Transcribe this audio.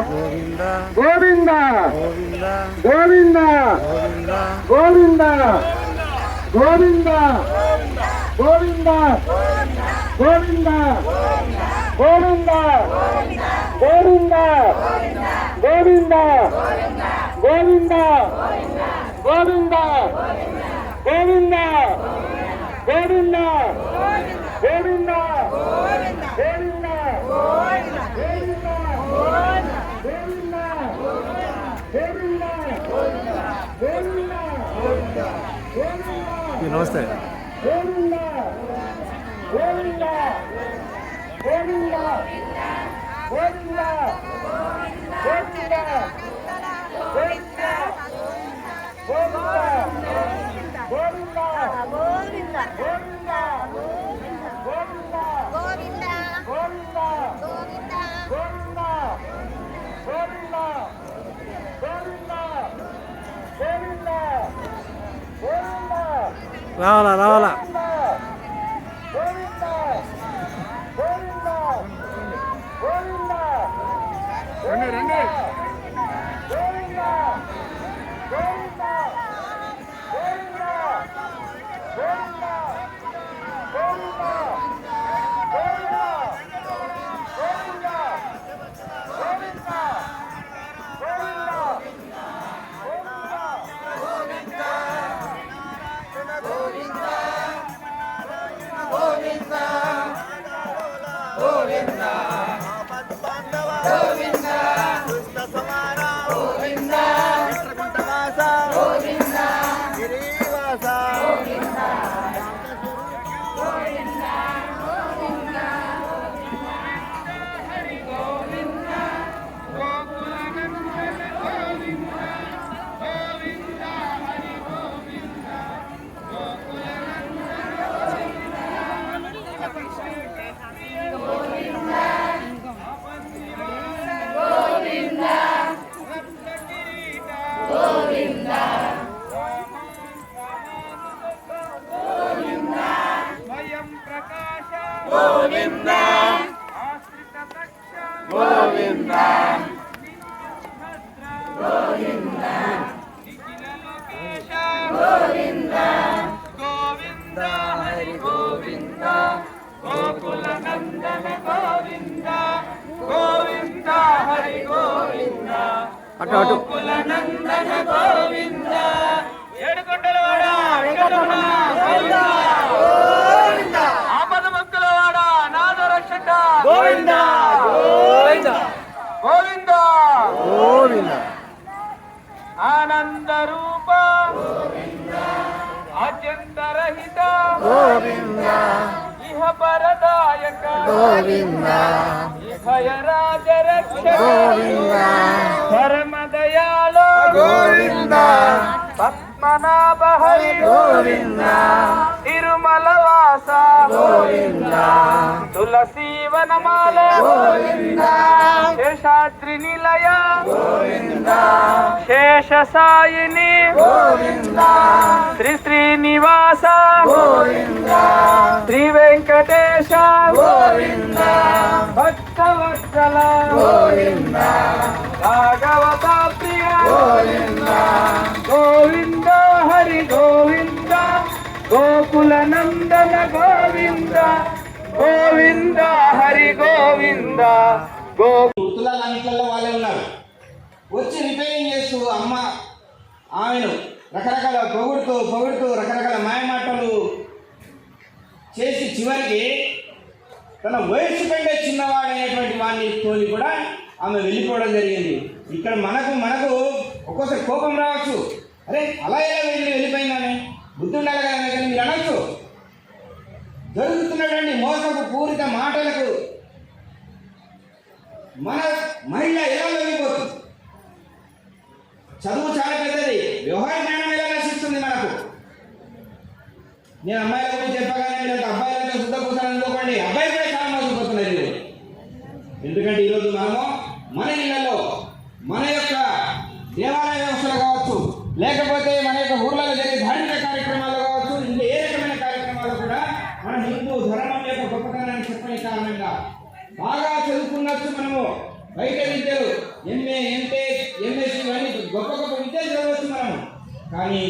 గోవింద గోవింద గోవింద గోవింద గోవింద గోవింద గోవింద గోవింద గోవింద గోవింద గోవింద గోవింద గోవింద గోవింద నమస్తే. రావాలా రావాలా రండి రండి. గోవింద గోవింద గోవింద గోవింద గోవింద హరి గోవింద గోకుల నందన గోవింద గోవింద హరి గోవింద గోకుల నందన గోవింద ఏడుకొండలవాడ వెంకటరమణ గోవింద గోవింద ఆపద ముక్కులవాడ నాద రక్షక గోవింద గోవింద గోవింద గోవింద ఆనంద రూప గోవింద అత్యంతరహిత గోవింద ఇహ పరదాయక గోవింద ఇహయ రాజ రక్షక గోవింద పరమదయాళ గోవింద పద్మనాభ హరి గోవింద తిరుమల వాస గోవింద తులసీ వనమాల గోవింద శేషాద్రి నిలయ గోవింద శేష సాయిని గోవింద శ్రీ శ్రీనివాస గోవింద శ్రీ వెంకటేశ గోవింద భక్తవత్సల గోవింద భాగవత ప్రియ గోవింద గోవింద హరి గోవింద గోకుల నందన గోవింద గోవింద హరి గోవింద వృత్తులలో వాళ్ళే ఉన్నారు. వచ్చి రిపేరింగ్ చేస్తూ అమ్మ ఆమెను రకరకాల పొగుడుతూ రకరకాల మాయమాటలు చేసి చివరికి తన వయసు కంటే చిన్నవాడైనటువంటి వాడిని తోలి కూడా ఆమె వెళ్ళిపోవడం జరిగింది. ఇక్కడ మనకు ఒక్కోసారి కోపం రావచ్చు, అరే అలా ఎలా వెళ్ళిపోయిందని బుద్ధి ఉండాలి కదా కానీ మీరు అనొచ్చు. జరుగుతున్నటువంటి మోసపు పూరిత మాటలకు మన మహిళ ఎలా వెళ్ళిపోతుంది? చదువు చాలా పెద్దది, వ్యవహార జ్ఞానం ఎలా నశిస్తుంది మనకు. నేను అమ్మాయిల గురించి చెప్పగానే మీరు అబ్బాయిలతో శుద్ధ కూర్చొని అనుకోండి, అబ్బాయి కూడా చాలా మోసపోతున్నారు. ఎందుకంటే ఈరోజు మనము మన ఇళ్లలో మన యొక్క దేవాలయ వ్యవస్థలు కావచ్చు, లేకపోతే మన యొక్క ఊర్లలో జరిగే ధార్మిక కార్యక్రమాలు కావచ్చు, ఇంకా ఏ రకమైన కార్యక్రమాలు కూడా మన హిందూ ధర్మం యొక్క గొప్పతనాన్ని చెప్పని కారణంగా బాగా చదువుకున్నట్టు మనము బయట విద్యలు కానీ